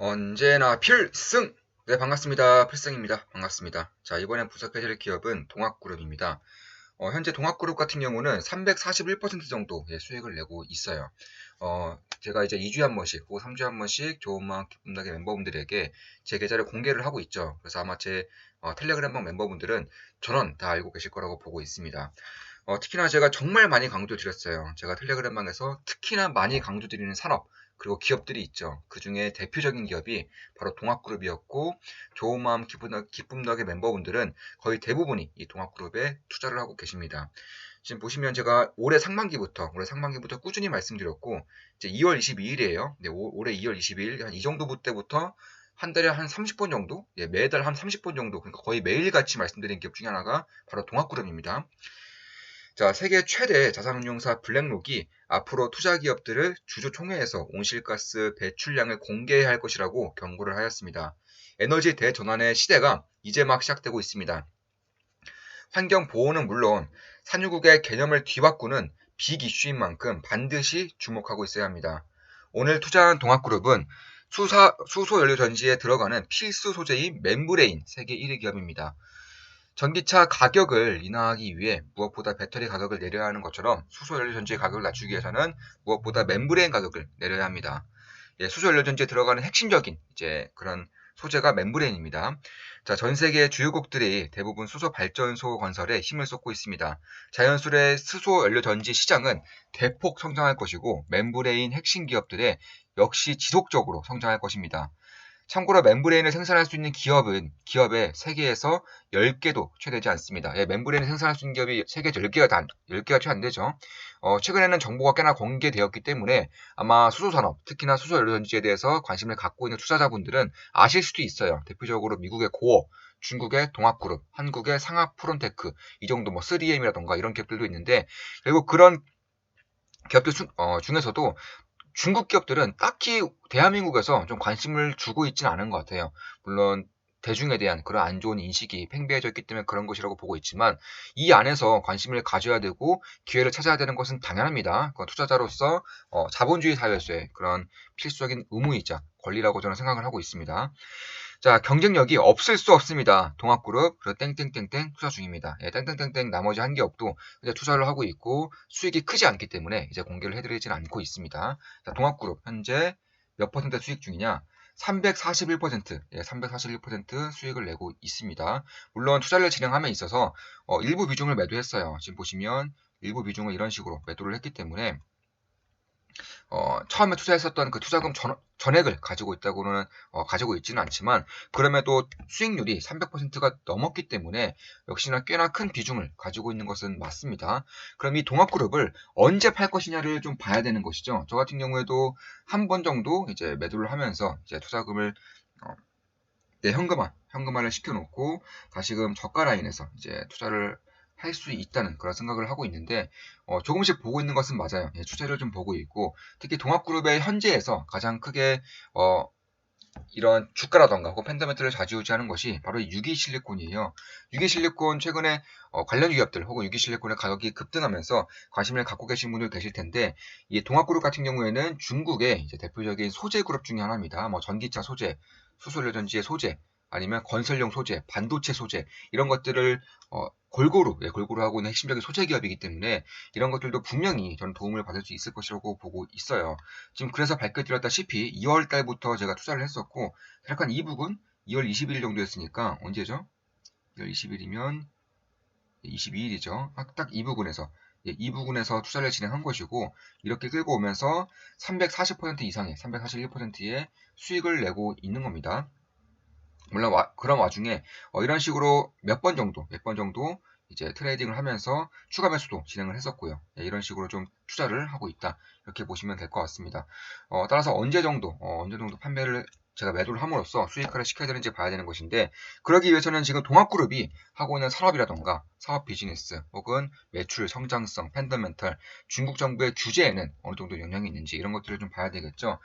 언제나 필승! 네, 반갑습니다. 필승입니다. 반갑습니다. 자, 이번엔 분석해드릴 기업은 동학그룹입니다. 현재 동학그룹 같은 경우는 341% 정도 수익을 내고 있어요. 제가 이제 2주에 한 번씩, 혹은 3주에 한 번씩 좋은 마음 기쁨 나게 멤버분들에게 제 계좌를 공개를 하고 있죠. 그래서 아마 제 텔레그램방 멤버분들은 전원 다 알고 계실 거라고 보고 있습니다. 특히나 제가 정말 많이 강조드렸어요. 제가 텔레그램방에서 특히나 많이 강조드리는 산업, 그리고 기업들이 있죠. 그 중에 대표적인 기업이 바로 동학그룹이었고, 좋은 마음 기쁨 덕의 멤버분들은 거의 대부분이 이 동학그룹에 투자를 하고 계십니다. 지금 보시면 제가 올해 상반기부터 꾸준히 말씀드렸고, 이제 2월 22일이에요. 네, 올해 2월 22일, 한 이 정도 때부터 한 달에 한 30번 정도, 매달 한 30번 정도, 그러니까 거의 매일같이 말씀드린 기업 중에 하나가 바로 동학그룹입니다. 자, 세계 최대 자산운용사 블랙록이 앞으로 투자 기업들을 주주총회에서 온실가스 배출량을 공개해야 할 것이라고 경고를 하였습니다. 에너지 대전환의 시대가 이제 막 시작되고 있습니다. 환경 보호는 물론 산유국의 개념을 뒤바꾸는 빅 이슈인 만큼 반드시 주목하고 있어야 합니다. 오늘 투자한 동학그룹은 수소연료 전지에 들어가는 필수 소재인 멤브레인 세계 1위 기업입니다. 전기차 가격을 인하하기 위해 무엇보다 배터리 가격을 내려야 하는 것처럼 수소연료 전지의 가격을 낮추기 위해서는 무엇보다 멤브레인 가격을 내려야 합니다. 수소연료 전지에 들어가는 핵심적인 그런 소재가 멤브레인입니다. 자, 전 세계 주요국들이 대부분 수소 발전소 건설에 힘을 쏟고 있습니다. 자연스레 수소연료 전지 시장은 대폭 성장할 것이고 멤브레인 핵심 기업들의 역시 지속적으로 성장할 것입니다. 참고로 멤브레인을 생산할 수 있는 기업의 세계에서 10개도 채 되지 않습니다. 멤브레인을 생산할 수 있는 기업이 세계에서 10개가 채 안 되죠. 최근에는 정보가 꽤나 공개되었기 때문에 아마 수소산업, 특히나 수소연료전지에 대해서 관심을 갖고 있는 투자자분들은 아실 수도 있어요. 대표적으로 미국의 고어, 중국의 동학그룹, 한국의 상하프론테크, 이 정도 3M이라던가 이런 기업들도 있는데, 결국 그런 기업들 중에서도 중국 기업들은 딱히 대한민국에서 좀 관심을 주고 있지는 않은 것 같아요. 물론 대중에 대한 그런 안 좋은 인식이 팽배해져 있기 때문에 그런 것이라고 보고 있지만 이 안에서 관심을 가져야 되고 기회를 찾아야 되는 것은 당연합니다. 투자자로서 자본주의 사회에서의 그런 필수적인 의무이자 권리라고 저는 생각을 하고 있습니다. 자, 경쟁력이 없을 수 없습니다. 동학그룹, 그리고 땡땡땡땡 투자 중입니다. 땡땡땡땡 나머지 한 기업도 이제 투자를 하고 있고 수익이 크지 않기 때문에 이제 공개를 해드리지는 않고 있습니다. 자, 동학그룹 현재 몇 퍼센트 수익 중이냐? 341%, 341% 수익을 내고 있습니다. 물론 투자를 진행함에 있어서 일부 비중을 매도했어요. 지금 보시면 일부 비중을 이런 식으로 매도를 했기 때문에 처음에 투자했었던 그 투자금 전액을 가지고 있다고는 가지고 있지는 않지만 그럼에도 수익률이 300%가 넘었기 때문에 역시나 꽤나 큰 비중을 가지고 있는 것은 맞습니다. 그럼 이 동학그룹을 언제 팔 것이냐를 좀 봐야 되는 것이죠. 저 같은 경우에도 한 번 정도 이제 매도를 하면서 이제 투자금을 현금화를 시켜놓고 다시금 저가 라인에서 이제 투자를 할 수 있다는 그런 생각을 하고 있는데 조금씩 보고 있는 것은 맞아요. 추세를 좀 보고 있고 특히 동학그룹의 현재에서 가장 크게 이런 주가라던가 혹은 펀더멘털을 좌지우지하는 것이 바로 유기실리콘이에요. 유기실리콘 최근에 관련 기업들 혹은 유기실리콘의 가격이 급등하면서 관심을 갖고 계신 분들 계실 텐데 이 동학그룹 같은 경우에는 중국의 이제 대표적인 소재 그룹 중에 하나입니다. 전기차 소재, 수소연료전지의 소재, 아니면 건설용 소재, 반도체 소재 이런 것들을 골고루 하고 있는 핵심적인 소재 기업이기 때문에 이런 것들도 분명히 저는 도움을 받을 수 있을 것이라고 보고 있어요. 지금 그래서 밝혀드렸다시피 2월 달부터 제가 투자를 했었고 약간 이 부분 2월 21일 정도였으니까 언제죠? 2월 20일이면 22일이죠. 딱 이 부분에서 이 부분에서 투자를 진행한 것이고 이렇게 끌고 오면서 340% 이상의 341%의 수익을 내고 있는 겁니다. 물론 그런 와중에 이런 식으로 몇 번 정도 이제 트레이딩을 하면서 추가 매수도 진행을 했었고요. 이런 식으로 좀 투자를 하고 있다. 이렇게 보시면 될 것 같습니다. 따라서 언제 정도 판매를 제가 매도를 함으로써 수익화를 시켜야 되는지 봐야 되는 것인데 그러기 위해서는 지금 동학그룹이 하고 있는 산업이라던가 사업 비즈니스 혹은 매출, 성장성, 펀더멘털, 중국 정부의 규제에는 어느 정도 영향이 있는지 이런 것들을 좀 봐야 되겠죠.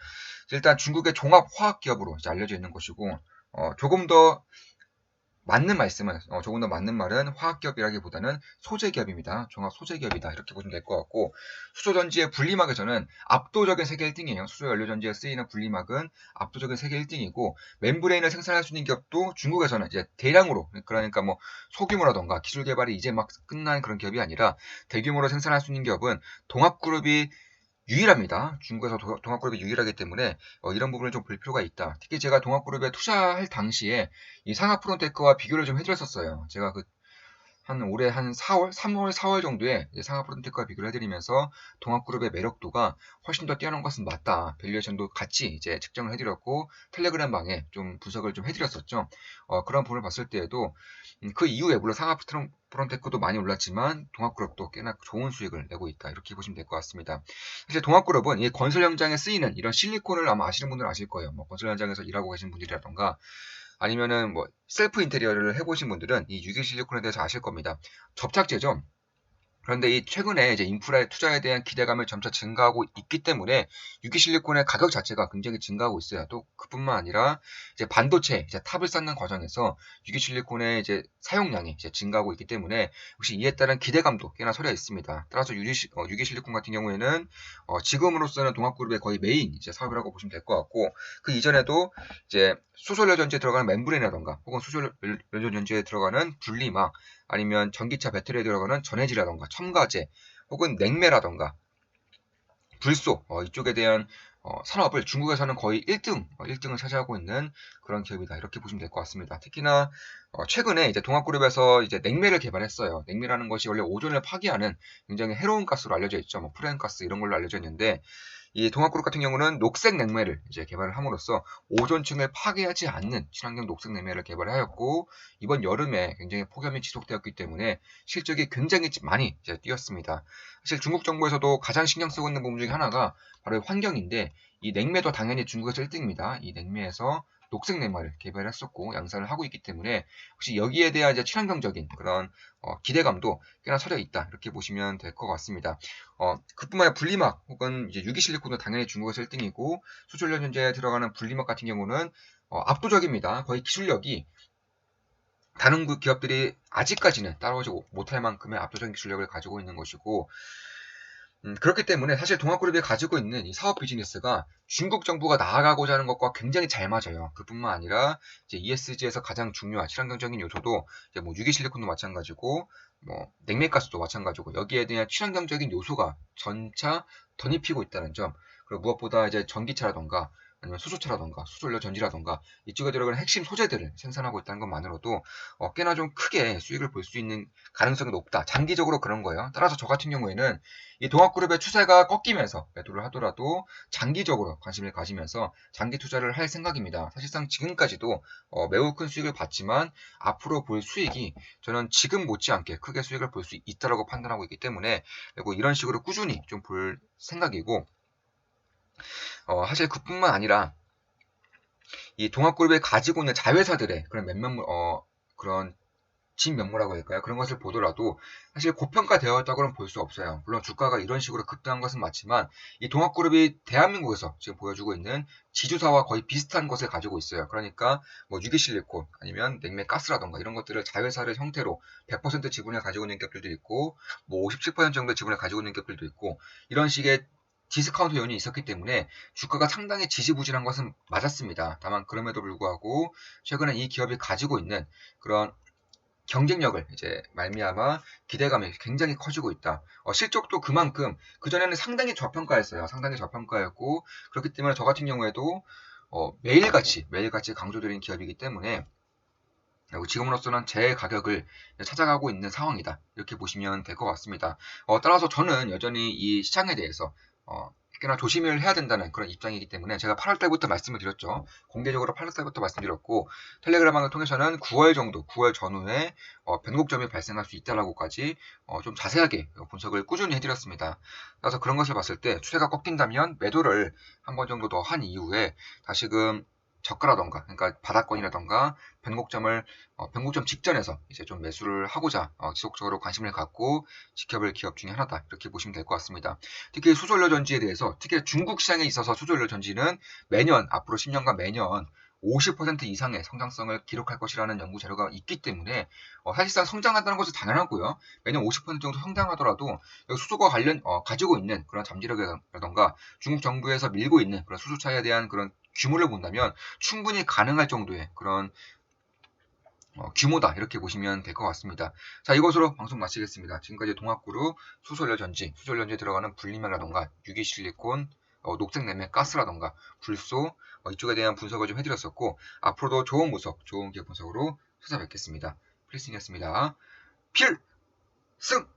일단 중국의 종합화학 기업으로 알려져 있는 것이고 조금 더 맞는 말씀은 조금 더 맞는 말은 화학기업이라기보다는 소재기업입니다. 종합소재기업이다 이렇게 보시면 될 것 같고 수소전지의 분리막에서는 압도적인 세계 1등이에요. 수소연료전지에 쓰이는 분리막은 압도적인 세계 1등이고 멤브레인을 생산할 수 있는 기업도 중국에서는 이제 대량으로 그러니까 뭐 소규모라던가 기술 개발이 이제 막 끝난 그런 기업이 아니라 대규모로 생산할 수 있는 기업은 동합그룹이 유일합니다. 중국에서 동합그룹이 유일하기 때문에 이런 부분을 좀 볼 필요가 있다. 특히 제가 동합그룹에 투자할 당시에 이 상하프론테크와 비교를 좀 해드렸었어요. 제가 올해 한 4월, 3월, 4월 정도에 상하프론테크와 비교를 해드리면서 동합그룹의 매력도가 훨씬 더 뛰어난 것은 맞다. 밸류에이션도 같이 이제 측정을 해드렸고 텔레그램 방에 좀 분석을 좀 해드렸었죠. 그런 부분을 봤을 때에도 그 이후에 물론 상하프론테크도 많이 올랐지만 동합그룹도 꽤나 좋은 수익을 내고 있다. 이렇게 보시면 될 것 같습니다. 사실 동합그룹은 이 건설 현장에 쓰이는 이런 실리콘을 아마 아시는 분들은 아실 거예요. 뭐 건설 현장에서 일하고 계신 분들이라던가 아니면은 뭐 셀프 인테리어를 해보신 분들은 이 유기실리콘에 대해서 아실 겁니다. 접착제죠. 그런데 이 최근에 이제 인프라의 투자에 대한 기대감이 점차 증가하고 있기 때문에 유기실리콘의 가격 자체가 굉장히 증가하고 있어요. 또 그뿐만 아니라 이제 반도체 이제 탑을 쌓는 과정에서 유기실리콘의 이제 사용량이 이제 증가하고 있기 때문에 혹시 이에 따른 기대감도 꽤나 서려 있습니다. 따라서 유기실리콘 같은 경우에는 지금으로서는 동합그룹의 거의 메인 이제 사업이라고 보시면 될 것 같고 그 이전에도 이제 수소연료 전지에 들어가는 멤브레인이라던가 혹은 수소연료 전지에 들어가는 분리막 아니면 전기차 배터리에 들어가는 전해질이라던가 첨가제 혹은 냉매라던가 불소 이쪽에 대한 산업을 중국에서는 거의 1등을 차지하고 있는 그런 기업이다. 이렇게 보시면 될 것 같습니다. 특히나 최근에 이제 동합그룹에서 이제 냉매를 개발했어요. 냉매라는 것이 원래 오존을 파괴하는 굉장히 해로운 가스로 알려져 있죠. 뭐 프렌가스 이런 걸로 알려져 있는데 이 동합그룹 같은 경우는 녹색 냉매를 이제 개발을 함으로써 오존층을 파괴하지 않는 친환경 녹색 냉매를 개발하였고 이번 여름에 굉장히 폭염이 지속되었기 때문에 실적이 굉장히 많이 이제 뛰었습니다. 사실 중국 정부에서도 가장 신경 쓰고 있는 부분 중에 하나가 바로 환경인데 이 냉매도 당연히 중국에서 1등입니다. 이 냉매에서 녹색 냉매를 개발했었고 양산을 하고 있기 때문에 혹시 여기에 대한 이제 친환경적인 그런 기대감도 꽤나 서려 있다 이렇게 보시면 될 것 같습니다. 그뿐만 아니라 분리막 혹은 이제 유기실리콘도 당연히 중국에서 1등이고 수출연 현재에 들어가는 분리막 같은 경우는 압도적입니다. 거의 기술력이 다른 기업들이 아직까지는 따라오지 못할 만큼의 압도적인 기술력을 가지고 있는 것이고 그렇기 때문에 사실 동합그룹이 가지고 있는 이 사업 비즈니스가 중국 정부가 나아가고자 하는 것과 굉장히 잘 맞아요. 그뿐만 아니라 이제 ESG에서 가장 중요한 친환경적인 요소도 이제 뭐 유기실리콘도 마찬가지고 뭐 냉매가스도 마찬가지고 여기에 대한 친환경적인 요소가 전차 덧입히고 있다는 점 그리고 무엇보다 이제 전기차라던가 아니면 수소차라던가 수소연료 전지라던가 이쪽에 들어가는 핵심 소재들을 생산하고 있다는 것만으로도 꽤나 좀 크게 수익을 볼 수 있는 가능성이 높다. 장기적으로 그런 거예요. 따라서 저 같은 경우에는 이 동합그룹의 추세가 꺾이면서 매도를 하더라도 장기적으로 관심을 가지면서 장기 투자를 할 생각입니다. 사실상 지금까지도 매우 큰 수익을 봤지만 앞으로 볼 수익이 저는 지금 못지않게 크게 수익을 볼 수 있다고 판단하고 있기 때문에 그리고 이런 식으로 꾸준히 좀 볼 생각이고 사실 그뿐만 아니라 이 동합그룹에 가지고 있는 자회사들의 그런 그런 진면모라고 할까요? 그런 것을 보더라도 사실 고평가되었다고는 볼 수 없어요. 물론 주가가 이런 식으로 급등한 것은 맞지만 이 동합그룹이 대한민국에서 지금 보여주고 있는 지주사와 거의 비슷한 것을 가지고 있어요. 그러니까 뭐 유기실리콘 아니면 냉매가스라던가 이런 것들을 자회사를 형태로 100% 지분을 가지고 있는 기업들도 있고 뭐 57% 정도 지분을 가지고 있는 기업들도 있고 이런 식의 디스카운트 요인이 있었기 때문에 주가가 상당히 지지부진한 것은 맞았습니다. 다만 그럼에도 불구하고 최근에 이 기업이 가지고 있는 그런 경쟁력을 이제 말미암아 기대감이 굉장히 커지고 있다. 실적도 그만큼 그전에는 상당히 저평가했어요. 상당히 저평가였고 그렇기 때문에 저 같은 경우에도 매일같이 강조드린 기업이기 때문에 그리고 지금으로서는 제 가격을 찾아가고 있는 상황이다. 이렇게 보시면 될 것 같습니다. 따라서 저는 여전히 이 시장에 대해서 꽤나 조심을 해야 된다는 그런 입장이기 때문에 제가 8월 달부터 말씀을 드렸죠. 공개적으로 8월 달부터 말씀드렸고 텔레그램을 통해서는 9월 전후에 변곡점이 발생할 수 있다라고까지 좀 자세하게 분석을 꾸준히 해드렸습니다. 그래서 그런 것을 봤을 때 추세가 꺾인다면 매도를 한 번 정도 더 한 이후에 다시금 저가라던가 그러니까 바닥권이라던가 변곡점 직전에서 이제 좀 매수를 하고자 지속적으로 관심을 갖고 지켜볼 기업 중에 하나다 이렇게 보시면 될 것 같습니다. 특히 수소연료 전지에 대해서 특히 중국 시장에 있어서 수소연료 전지는 매년 앞으로 10년간 매년 50% 이상의 성장성을 기록할 것이라는 연구 자료가 있기 때문에 사실상 성장한다는 것은 당연하고요. 매년 50% 정도 성장하더라도 수소가 가지고 있는 그런 잠재력이라던가 중국 정부에서 밀고 있는 그런 수소차에 대한 그런 규모를 본다면 충분히 가능할 정도의 그런 규모다 이렇게 보시면 될 것 같습니다. 자, 이것으로 방송 마치겠습니다. 지금까지 동학그룹 수소연료전지에 들어가는 분리막이라던가 유기실리콘, 녹색내매 가스라던가 불소 이쪽에 대한 분석을 좀 해드렸었고 앞으로도 좋은 분석, 좋은 기업 분석으로 찾아뵙겠습니다. 필승이었습니다. 필승!